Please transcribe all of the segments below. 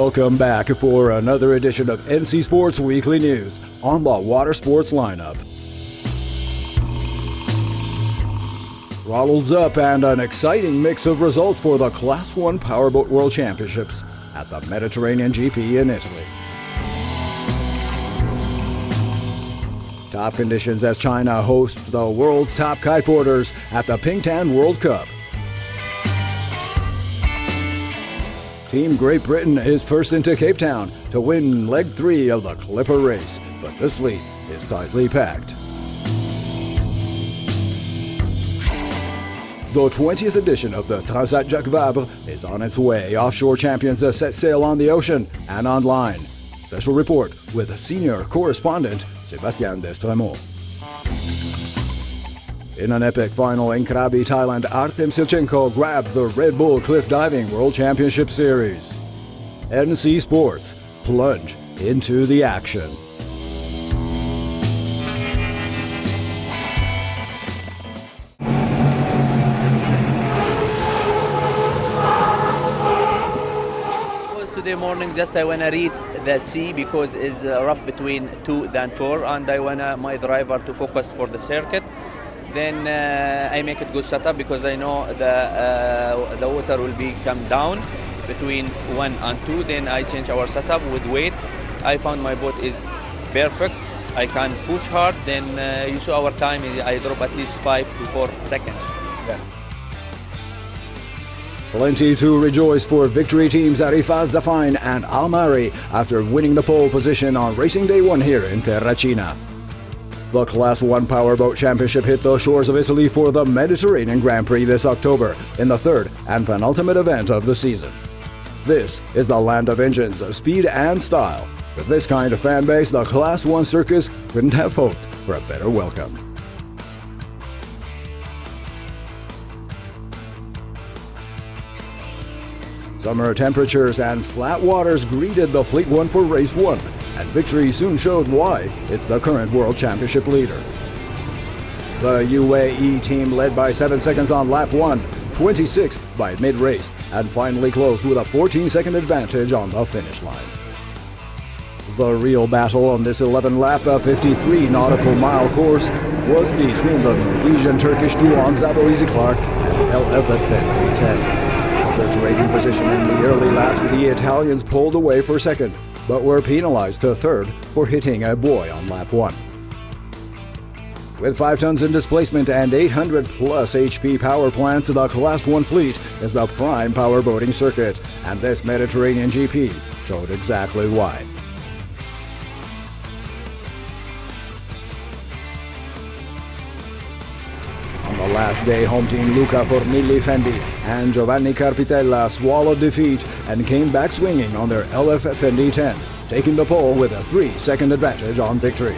Welcome back for another edition of NC Sports Weekly News on the Water Sports lineup. Throttles up and an exciting mix of results for the Class 1 Powerboat World Championships at the Mediterranean GP in Italy. Top conditions as China hosts the world's top kiteboarders at the Pingtan World Cup. Team Great Britain is first into Cape Town to win leg 3 of the Clipper race, but this fleet is tightly packed. The 20th edition of the TransAt Jacques Vabre is on its way. Offshore champions set sail on the ocean and on line. Special report with senior correspondent Sébastien Destremaux. In an epic final in Krabi, Thailand, Artem Silchenko grabbed the Red Bull Cliff Diving World Championship Series. NC Sports plunge into the action. Today morning, just I wanna read the sea because it's rough between 2 than 4, and I wanna my driver to focus for the circuit. Then I make it good setup because I know the water will be come down between 1 and 2. Then I change our setup with weight. I found my boat is perfect. I can push hard. Then you saw our time. I drop at least 5 to 4 seconds. Yeah. Plenty to rejoice for victory teams Arifat Zafain and Almari after winning the pole position on racing day 1 here in Terracina. The Class 1 Powerboat Championship hit the shores of Italy for the Mediterranean Grand Prix this October in the third and penultimate event of the season. This is the land of engines, speed and style. With this kind of fan base, the Class 1 circus couldn't have hoped for a better welcome. Summer temperatures and flat waters greeted the Fleet 1 for race 1, and victory soon showed why it's the current World Championship leader. The UAE team led by 7 seconds on lap 1, 26 by mid-race, and finally closed with a 14-second advantage on the finish line. The real battle on this 11-lap, 53 nautical mile course was between the Norwegian-Turkish duo Zabre Clark and LF 10. Their trading position in the early laps, the Italians pulled away for second, but were penalized to third for hitting a buoy on lap 1. With 5 tons in displacement and 800 plus HP power plants, the Class 1 fleet is the prime powerboating circuit, and this Mediterranean GP showed exactly why. On the last day, home team Luca Fornilli Fendi and Giovanni Carpitella swallowed defeat and came back swinging on their LF Fendi 10, taking the pole with a 3-second advantage on victory.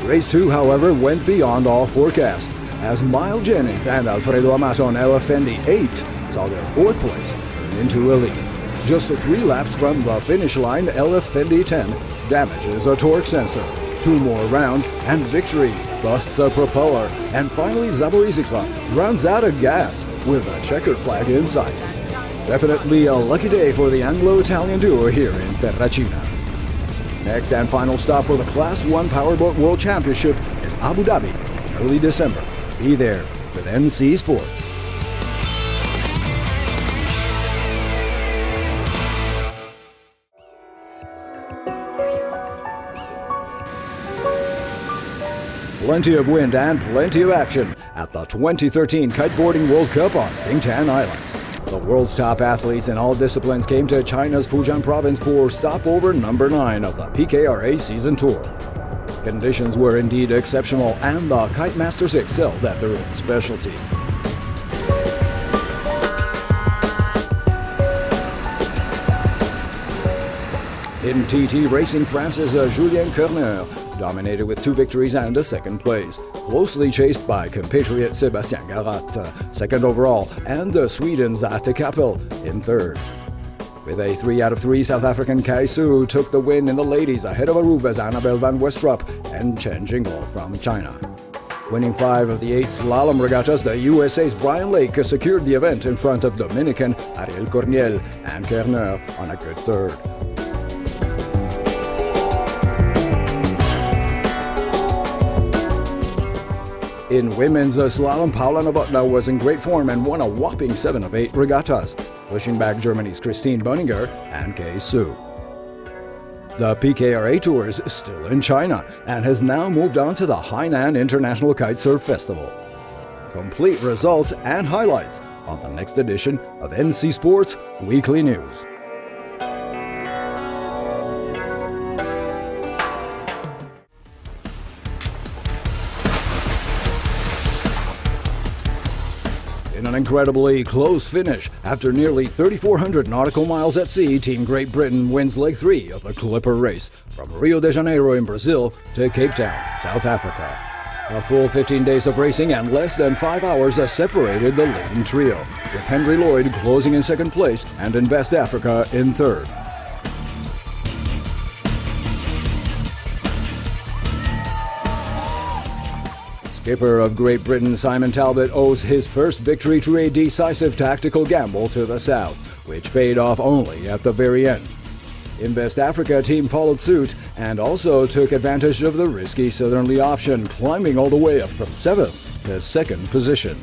Race 2, however, went beyond all forecasts, as Miles Jennings and Alfredo Amato on LF Fendi 8 saw their 4th place turn into a lead. Just 3 laps from the finish line, LF Fendi 10 damages a torque sensor. 2 more rounds and victory busts a propeller, and finally Zabre Clark runs out of gas with a checkered flag in sight. Definitely a lucky day for the Anglo-Italian duo here in Terracina. Next and final stop for the Class 1 Powerboat World Championship is Abu Dhabi in early December. Be there with NC Sports. Plenty of wind and plenty of action at the 2013 Kiteboarding World Cup on Pingtan Island. The world's top athletes in all disciplines came to China's Fujian province for stopover number 9 of the PKRA season tour. Conditions were indeed exceptional, and the Kite Masters excelled at their own specialty. In TT racing, France's Julien Kerner dominated with 2 victories and a 2nd place, closely chased by compatriot Sébastien Garat, 2nd overall, and Sweden's Atte Kappel in 3rd. With a 3 out of 3, South African Kai Su took the win in the ladies ahead of Aruba's Annabelle van Westrup and Chen Jingle from China. Winning 5 of the 8 slalom regattas, the USA's Brian Lake secured the event in front of Dominican Ariel Corniel and Kerner on a good third. In women's slalom, Paula Novotná was in great form and won a whopping 7 of 8 regattas, pushing back Germany's Christine Boninger and Kay Su. The PKRA Tour is still in China and has now moved on to the Hainan International Kitesurf Festival. Complete results and highlights on the next edition of NC Sports Weekly News. In an incredibly close finish, after nearly 3,400 nautical miles at sea, Team Great Britain wins Leg 3 of the Clipper race from Rio de Janeiro in Brazil to Cape Town, South Africa. A full 15 days of racing and less than 5 hours separated the leading trio, with Henry Lloyd closing in second place and Invest Africa in third. Skipper of Great Britain Simon Talbot owes his first victory to a decisive tactical gamble to the south, which paid off only at the very end. Invest Africa team followed suit and also took advantage of the risky southerly option, climbing all the way up from 7th to 2nd position,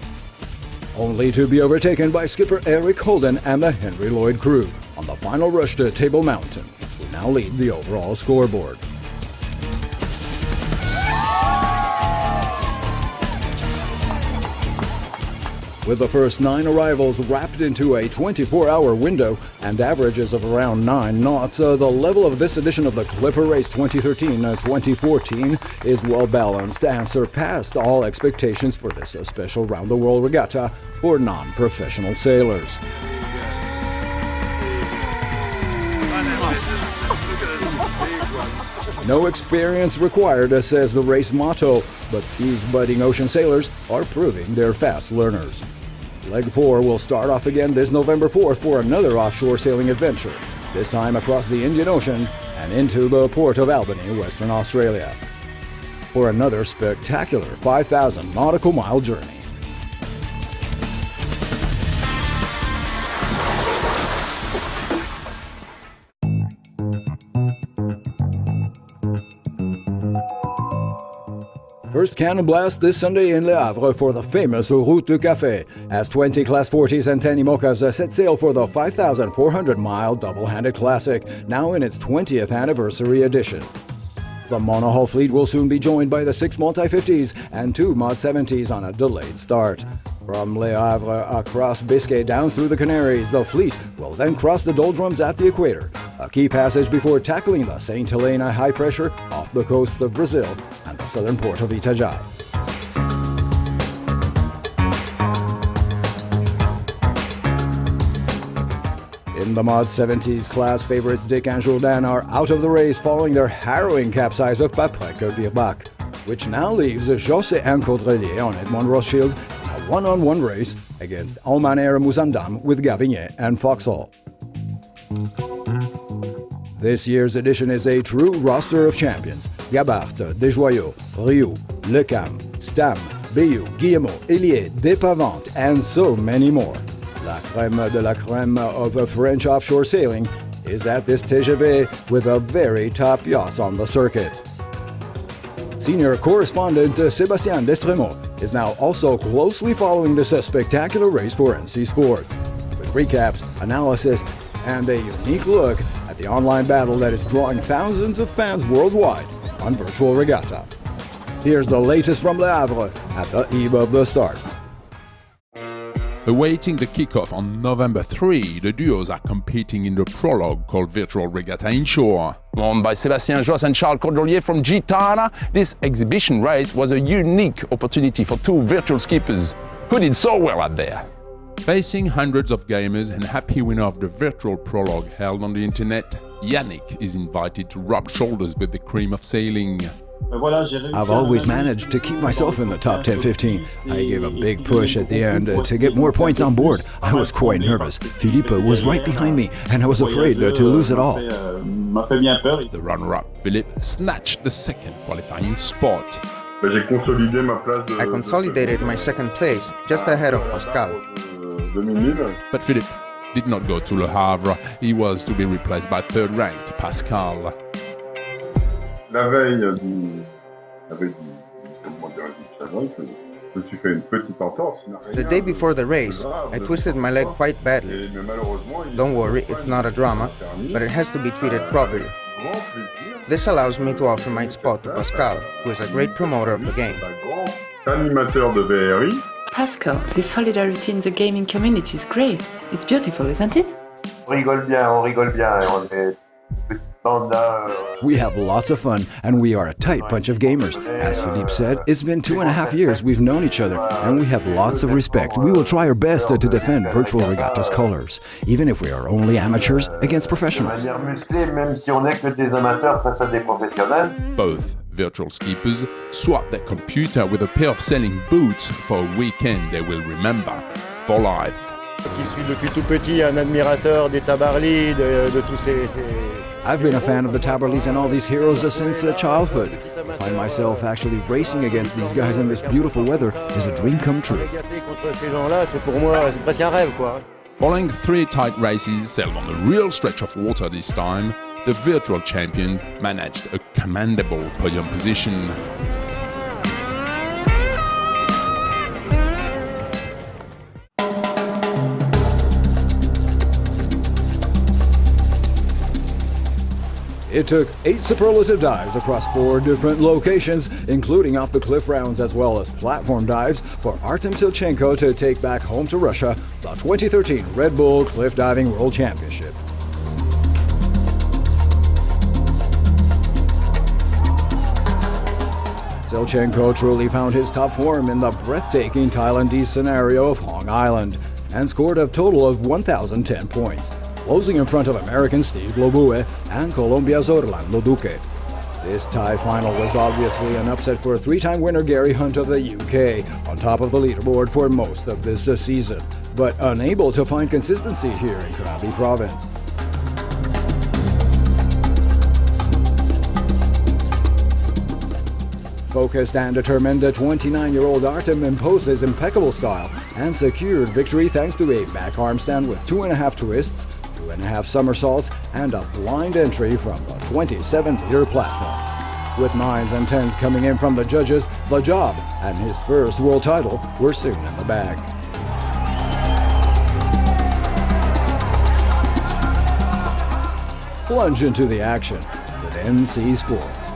only to be overtaken by skipper Eric Holden and the Henry Lloyd crew on the final rush to Table Mountain, who now lead the overall scoreboard. With the first 9 arrivals wrapped into a 24-hour window and averages of around 9 knots, the level of this edition of the Clipper Race 2013-2014 is well balanced and surpassed all expectations for this special round-the-world regatta for non-professional sailors. No experience required, says the race motto, but these budding ocean sailors are proving they're fast learners. Leg 4 will start off again this November 4th for another offshore sailing adventure, this time across the Indian Ocean and into the port of Albany, Western Australia, for another spectacular 5,000 nautical mile journey. First cannon blast this Sunday in Le Havre for the famous Route du Café, as 20 Class 40s and 10 IMOCAs set sail for the 5,400-mile double-handed classic, now in its 20th anniversary edition. The monohull fleet will soon be joined by the 6 Multi-50s and 2 Mod 70s on a delayed start. From Le Havre across Biscay down through the Canaries, the fleet will then cross the doldrums at the equator, a key passage before tackling the St. Helena high pressure off the coast of Brazil and the southern port of Itajai. In the Mod 70s class, favorites Dick and Jourdain are out of the race following their harrowing capsize of Paprec-Birbach, which now leaves José and Caudrelier on Edmond Rothschild in a one-on-one race against Almaner Mouzandam with Gavignet and Foxhall. This year's edition is a true roster of champions: Gabart, Desjoyaux, Rioux, Lecam, Stam, Bayou, Guillemot, Hélier, Despavant, and so many more. La crème de la crème of French offshore sailing is at this TGV with the very top yachts on the circuit. Senior correspondent Sébastien Destremaux is now also closely following this spectacular race for NC Sports, with recaps, analysis, and a unique look at the online battle that is drawing thousands of fans worldwide on Virtual Regatta. Here's the latest from Le Havre at the eve of the start. Awaiting the kickoff on November 3, the duos are competing in the prologue called Virtual Regatta Inshore. Won by Sébastien Josse and Charles Caudrelier from Gitana, this exhibition race was a unique opportunity for 2 virtual skippers who did so well out there. Facing hundreds of gamers and happy winner of the virtual prologue held on the internet, Yannick is invited to rub shoulders with the cream of sailing. I've always managed to keep myself in the top 10-15. I gave a big push at the end to get more points on board. I was quite nervous. Philippe was right behind me, and I was afraid to lose it all. The runner-up, Philippe, snatched the second qualifying spot. I consolidated my second place just ahead of Pascal. But Philippe did not go to Le Havre. He was to be replaced by third-ranked Pascal. The day before the race, I twisted my leg quite badly. Don't worry, it's not a drama, but it has to be treated properly. This allows me to offer my spot to Pascal, who is a great promoter of the game. Pascal, this solidarity in the gaming community is great. It's beautiful, isn't it? We have lots of fun, and we are a tight bunch of gamers. As Philippe said, it's been 2.5 years we've known each other, and we have lots of respect. We will try our best to defend Virtual Regatta's colors, even if we are only amateurs against professionals. Both virtual skippers swap their computer with a pair of sailing boots for a weekend they will remember for life. Qui suis depuis tout petit un admirateur des Tabarly, de tous ces... I've been a fan of the Tabarlys and all these heroes since childhood. To find myself actually racing against these guys in this beautiful weather is a dream come true. Contre ces gens-là, c'est pour moi, c'est presque un rêve, quoi. Following 3 tight races sailed on a real stretch of water this time, the virtual champions managed a commendable podium position. It took 8 superlative dives across 4 different locations, including off the cliff rounds as well as platform dives, for Artem Silchenko to take back home to Russia the 2013 Red Bull Cliff Diving World Championship. Silchenko truly found his top form in the breathtaking Thailandese scenario of Hong Island and scored a total of 1,010 points, closing in front of American Steve Lobue and Colombia's Orlando Duque. This Thai final was obviously an upset for 3-time winner Gary Hunt of the UK, on top of the leaderboard for most of this season, but unable to find consistency here in Krabi province. Focused and determined, 29-year-old Artem imposed his impeccable style and secured victory thanks to a back arm stand with 2.5 twists, 2.5 somersaults, and a blind entry from the 27-meter platform. With 9s and 10s coming in from the judges, the job and his first world title were soon in the bag. Plunge into the action with NC Sports.